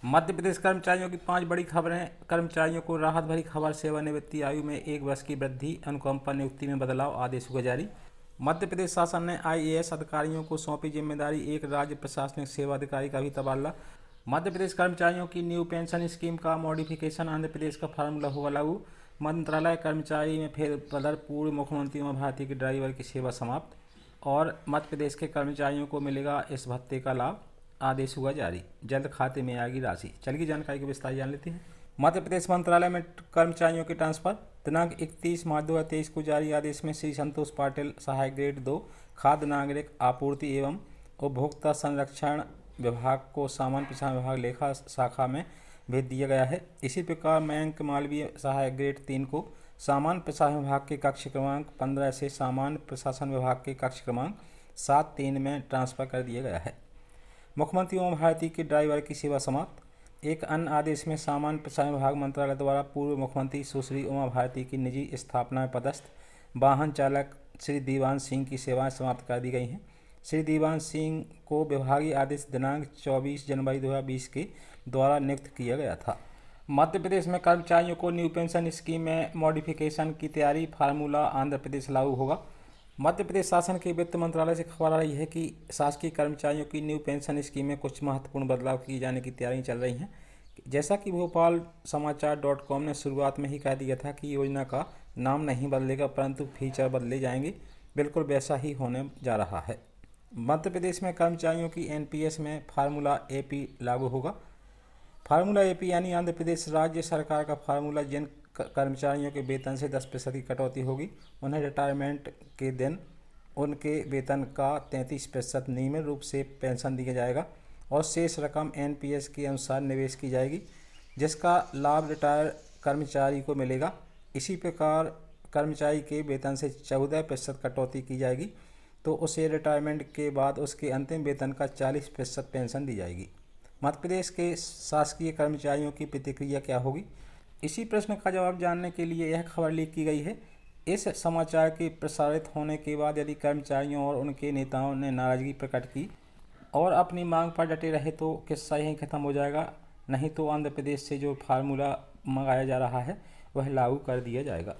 मध्य प्रदेश कर्मचारियों की 5 बड़ी खबरें। कर्मचारियों को राहत भरी खबर, सेवानिवृत्ति आयु में 1 वर्ष की वृद्धि, अनुकंपा नियुक्ति में बदलाव, आदेश हुआ जारी। मध्य प्रदेश शासन ने आईएएस अधिकारियों को सौंपी जिम्मेदारी, एक राज्य प्रशासनिक सेवा अधिकारी का भी तबादला। मध्य प्रदेश कर्मचारियों की न्यू पेंशन स्कीम का मॉडिफिकेशन, आंध्र प्रदेश का फार्मूला होगा लागू। मंत्रालय कर्मचारी में फेरबदल, पूर्व मुख्यमंत्री उमा भारती के ड्राइवर की सेवा समाप्त। और मध्य प्रदेश के कर्मचारियों को मिलेगा इस भत्ते का लाभ, आदेश हुआ जारी, जल्द खाते में आएगी राशि। चलिए जानकारी को विस्तार जान लेते हैं। मध्य प्रदेश मंत्रालय में कर्मचारियों के ट्रांसफर। दिनांक 31 मार्च 2023 को जारी आदेश में श्री संतोष पाटिल, सहायक ग्रेड 2, खाद्य नागरिक आपूर्ति एवं उपभोक्ता संरक्षण विभाग को सामान्य प्रशासन विभाग लेखा शाखा में भेज दिया गया है। इसी प्रकार मयंक मालवीय, सहायक ग्रेड 3 को सामान्य प्रशासन विभाग के कक्ष क्रमांक 15 से सामान्य प्रशासन विभाग के कक्ष क्रमांक 7-3 में ट्रांसफर कर दिया गया है। मुख्यमंत्री उमा भारती के ड्राइवर की सेवा समाप्त। एक अन्य आदेश में सामान्य प्रशासन विभाग मंत्रालय द्वारा पूर्व मुख्यमंत्री सुश्री उमा भारती की निजी स्थापना में पदस्थ वाहन चालक श्री दीवान सिंह की सेवाएं समाप्त कर दी गई हैं। श्री दीवान सिंह को विभागीय आदेश दिनांक 24 जनवरी 2020 के द्वारा नियुक्त किया गया था। मध्य प्रदेश में कर्मचारियों को न्यू पेंशन स्कीम में मॉडिफिकेशन की तैयारी, फार्मूला आंध्र प्रदेश लागू होगा। मध्य प्रदेश शासन के वित्त मंत्रालय से खबर आ रही है कि शासकीय कर्मचारियों की न्यू पेंशन स्कीम में कुछ महत्वपूर्ण बदलाव किए जाने की तैयारियां चल रही हैं। जैसा कि भोपाल समाचार.com ने शुरुआत में ही कह दिया था कि योजना का नाम नहीं बदलेगा परंतु फीचर बदले जाएंगे, बिल्कुल वैसा ही होने जा रहा है। मध्य प्रदेश में कर्मचारियों की एनपीएस में फार्मूला एपी लागू होगा। फार्मूला एपी यानी आंध्र प्रदेश राज्य सरकार का फार्मूला, जिन कर्मचारियों के वेतन से 10% की कटौती होगी उन्हें रिटायरमेंट के दिन उनके वेतन का 33% नियमित रूप से पेंशन दिया जाएगा और शेष रकम एनपीएस के अनुसार निवेश की जाएगी, जिसका लाभ रिटायर कर्मचारी को मिलेगा। इसी प्रकार कर्मचारी के वेतन से 14% कटौती की जाएगी तो उसे रिटायरमेंट के बाद उसके अंतिम वेतन का 40% पेंशन दी जाएगी। मध्य प्रदेश के शासकीय कर्मचारियों की प्रतिक्रिया क्या होगी, इसी प्रश्न का जवाब जानने के लिए यह खबर लीक की गई है। इस समाचार के प्रसारित होने के बाद यदि कर्मचारियों और उनके नेताओं ने नाराजगी प्रकट की और अपनी मांग पर डटे रहे तो किस्सा यहीं खत्म हो जाएगा, नहीं तो आंध्र प्रदेश से जो फार्मूला मंगाया जा रहा है वह लागू कर दिया जाएगा।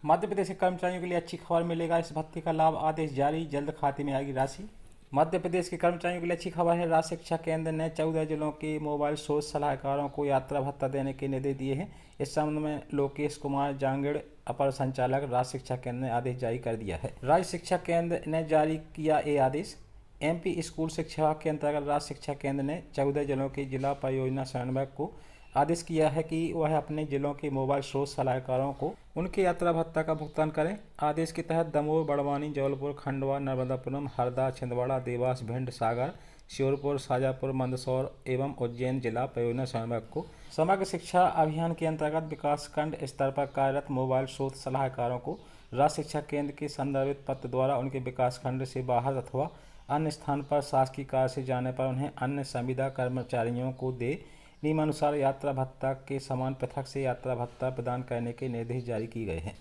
मध्य प्रदेश के कर्मचारियों के लिए अच्छी खबर, मिलेगा इस भत्ते का लाभ, आदेश जारी, जल्द खाते में आएगी राशि। मध्य प्रदेश के कर्मचारियों के लिए अच्छी खबर है। राज्य शिक्षा केंद्र ने 14 जिलों के मोबाइल शोध सलाहकारों को यात्रा भत्ता देने के निर्देश दिए हैं। इस संबंध में लोकेश कुमार जांगड़, अपर संचालक, राज्य शिक्षा केंद्र ने आदेश जारी कर दिया है। राज्य शिक्षा केंद्र ने जारी किया ये आदेश। एमपी स्कूल शिक्षा विभाग के अंतर्गत राज्य शिक्षा केंद्र ने 14 जिलों के जिला परियोजना समन्वयक को आदेश किया है कि वह अपने जिलों के मोबाइल स्रोत सलाहकारों को उनके यात्रा भत्ता का भुगतान करें। आदेश के तहत दमोह, बड़वानी, जबलपुर, खंडवा, नर्मदापुरम, हरदा, छिंदवाड़ा, देवास, भिंड, सागर, श्योपुर, शाजापुर, मंदसौर एवं उज्जैन जिला परियोजना समन्वयक को समग्र शिक्षा अभियान के अंतर्गत विकासखंड स्तर पर कार्यरत मोबाइल स्रोत सलाहकारों को राज्य शिक्षा केंद्र के संदर्भित पत्र द्वारा उनके विकासखंड से बाहर अथवा अन्य स्थान पर शासकीय कार्य से जाने पर उन्हें अन्य संविदा कर्मचारियों को दे नियमानुसार यात्रा भत्ता के समान पृथक से यात्रा भत्ता प्रदान करने के निर्देश जारी किए गए हैं।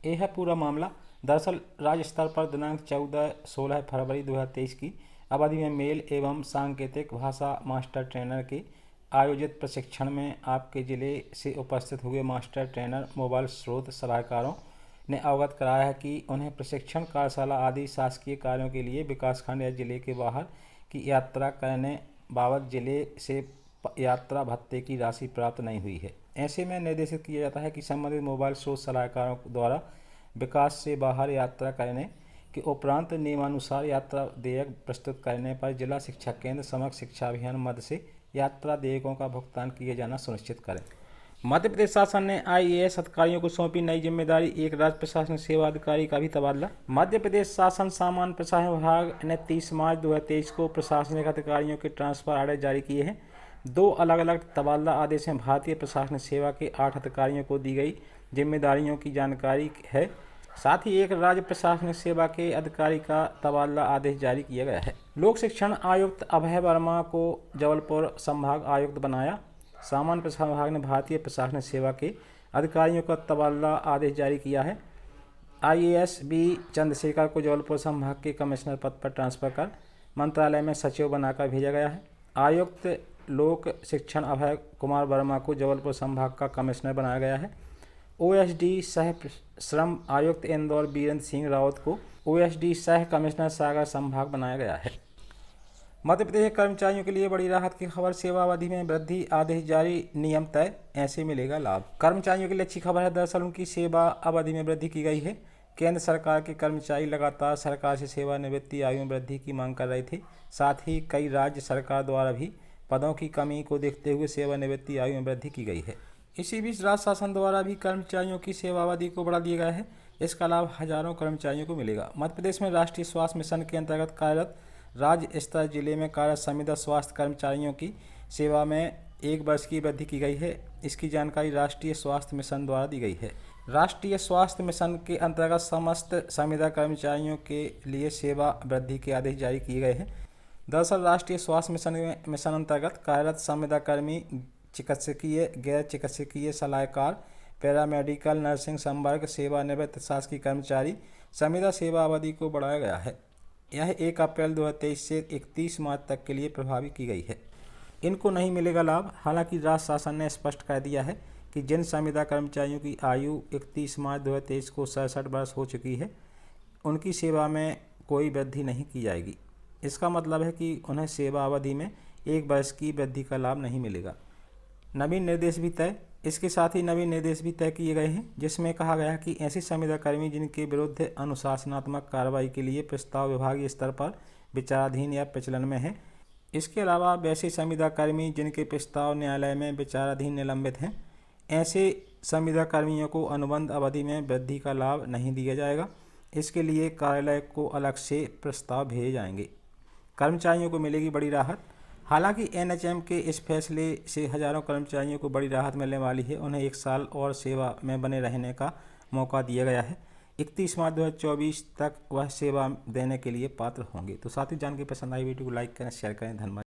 यह है पूरा मामला। दरअसल राज्य स्तर पर दिनांक 14-16 फरवरी 2023 की अवधि में मेल एवं सांकेतिक भाषा मास्टर ट्रेनर के आयोजित प्रशिक्षण में आपके जिले से उपस्थित हुए मास्टर ट्रेनर मोबाइल स्रोत सलाहकारों ने अवगत कराया है कि उन्हें प्रशिक्षण, कार्यशाला आदि शासकीय कार्यों के लिए विकासखंड या जिले के बाहर की यात्रा करने बाबत जिले से यात्रा भत्ते की राशि प्राप्त नहीं हुई है। ऐसे में निर्देशित किया जाता है कि संबंधित मोबाइल स्रोत सलाहकारों द्वारा विकास से बाहर यात्रा करने के उपरांत नियमानुसार यात्रा देयक प्रस्तुत करने पर जिला शिक्षा केंद्र समग्र शिक्षा अभियान मद से यात्रा देयकों का भुगतान किया जाना सुनिश्चित करें। मध्य प्रदेश शासन ने आईएएस अधिकारियों को सौंपी नई जिम्मेदारी, एक राज्य प्रशासनिक सेवा अधिकारी का भी तबादला। मध्य प्रदेश शासन सामान्य प्रशासन विभाग ने 30 मार्च 2023 को प्रशासनिक अधिकारियों के ट्रांसफर आदेश जारी किए हैं। 2 अलग अलग तबादला आदेश में भारतीय प्रशासनिक सेवा के 8 अधिकारियों को दी गई जिम्मेदारियों की जानकारी है। साथ ही एक राज्य प्रशासनिक सेवा के अधिकारी का तबादला आदेश जारी किया गया है। लोक शिक्षण आयुक्त अभय वर्मा को जबलपुर संभाग आयुक्त बनाया। सामान्य प्रशासन विभाग ने भारतीय प्रशासनिक सेवा के अधिकारियों का तबादला आदेश जारी किया है। आईएएस बी चंद्रशेखर को जबलपुर संभाग के कमिश्नर पद पर ट्रांसफर कर मंत्रालय में सचिव बनाकर भेजा गया है। आयुक्त लोक शिक्षण अभय कुमार वर्मा को जबलपुर संभाग का कमिश्नर बनाया गया है। ओएसडी सह श्रम आयुक्त इंदौर बीरेंद्र सिंह रावत को ओएसडी सह कमिश्नर सागर संभाग बनाया गया है। मध्य प्रदेश के कर्मचारियों के लिए बड़ी राहत की खबर, सेवा अवधि में वृद्धि, आदेश जारी, नियम तय, ऐसे मिलेगा लाभ। कर्मचारियों के लिए अच्छी खबर है। दरअसल उनकी सेवा अवधि में वृद्धि की गई है। केंद्र सरकार के कर्मचारी लगातार सरकार से सेवानिवृत्ति आयु में वृद्धि की मांग कर रहे थे। साथ ही कई राज्य सरकार द्वारा भी पदों की कमी को देखते हुए सेवानिवृत्ति आयु में वृद्धि की गई है। इसी बीच राज्य शासन द्वारा भी कर्मचारियों की सेवा अवधि को बढ़ा दिया गया है। इसका लाभ हजारों कर्मचारियों को मिलेगा। मध्य प्रदेश में राष्ट्रीय स्वास्थ्य मिशन के अंतर्गत कार्यरत राज्य स्तर जिले में कार्यरत संविदा स्वास्थ्य कर्मचारियों की सेवा में 1 वर्ष की वृद्धि की गई है। इसकी जानकारी राष्ट्रीय स्वास्थ्य मिशन द्वारा दी गई है। राष्ट्रीय स्वास्थ्य मिशन के अंतर्गत समस्त संविदा कर्मचारियों के लिए सेवा वृद्धि के आदेश जारी किए गए हैं। दरअसल राष्ट्रीय स्वास्थ्य मिशन अंतर्गत कार्यरत संविदा कर्मी, चिकित्सकीय, गैर चिकित्सकीय सलाहकार, पैरामेडिकल, नर्सिंग, संवर्ग, सेवानिवृत्त शासकीय कर्मचारी संविदा सेवा अवधि को बढ़ाया गया है। यह 1 अप्रैल 2023 से 31 मार्च तक के लिए प्रभावी की गई है। इनको नहीं मिलेगा लाभ। हालांकि राज्य शासन ने स्पष्ट कर दिया है कि जिन संविदा कर्मचारियों की आयु 31 मार्च 2023 को 67 वर्ष हो चुकी है, उनकी सेवा में कोई वृद्धि नहीं की जाएगी। इसका मतलब है कि उन्हें सेवा अवधि में 1 वर्ष की वृद्धि का लाभ नहीं मिलेगा। नवीन निर्देश भी तय। इसके साथ ही नवीन निर्देश भी तय किए गए हैं, जिसमें कहा गया है कि ऐसे संविदा कर्मी जिनके विरुद्ध अनुशासनात्मक कार्रवाई के लिए प्रस्ताव विभागीय स्तर पर विचाराधीन या प्रचलन में है। इसके अलावा वैसे संविदा कर्मी जिनके प्रस्ताव न्यायालय में विचाराधीन निलंबित हैं, ऐसे संविदा कर्मियों को अनुबंध अवधि में वृद्धि का लाभ नहीं दिया जाएगा। इसके लिए कार्यालय को अलग से प्रस्ताव भेजे जाएंगे। कर्मचारियों को मिलेगी बड़ी राहत। हालांकि एनएचएम के इस फैसले से हजारों कर्मचारियों को बड़ी राहत मिलने वाली है। उन्हें 1 साल और सेवा में बने रहने का मौका दिया गया है। 31 मार्च 2024 तक वह सेवा देने के लिए पात्र होंगे। तो साथ ही जान के पसंद आई वीडियो को लाइक करें, शेयर करें। धन्यवाद।